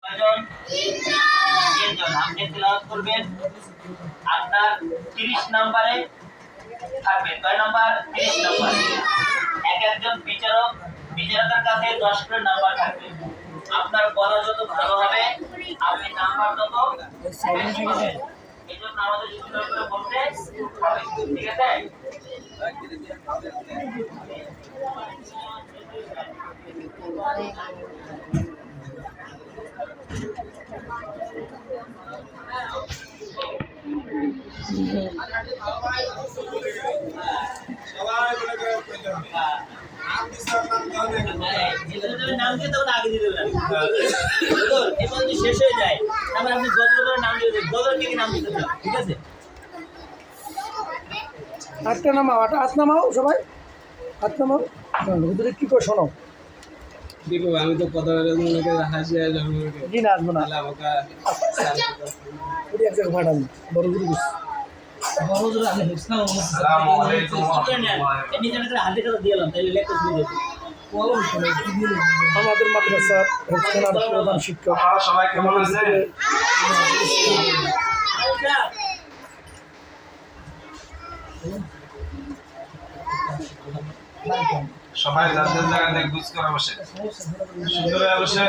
তিনজন আপনি তেলাওয়াত করবেন। আপনার 30 নম্বরে থাকবে। কয় নাম্বার? 30 নম্বর। একজন বিচারকের কাছে 10 করে নাম্বার থাকবে। আপনার বলা যত ভালো হবে আপনি নাম্বার তত বেশি পাবেন। এজন্য আমাদের সুন্দর করে বলতে হবে। ঠিক আছে? নাম দিয়ে তখন আগে দিয়ে দেবেন। এবার যদি শেষ হয়ে যায় তারপর আপনি গজল করে নাম দিয়ে দেবেন। গজল কি নাম দিতে চান? ঠিক আছে? হাতটা নামাও, হাত নামাও সবাই, হাত নামাও। ভিতরে কি করে শোনো? দেখো আমি তো কথা মনে করে হাসি জি না, আসবো না। এক জায়গায় পাঠান বড় গুরু আমাদের মাদ্রাসার হেফখানার প্রধান শিক্ষক সবাই কেমন আছে? সবাই যাদের জায়গায় গুছ করে বসে সুন্দর বসে।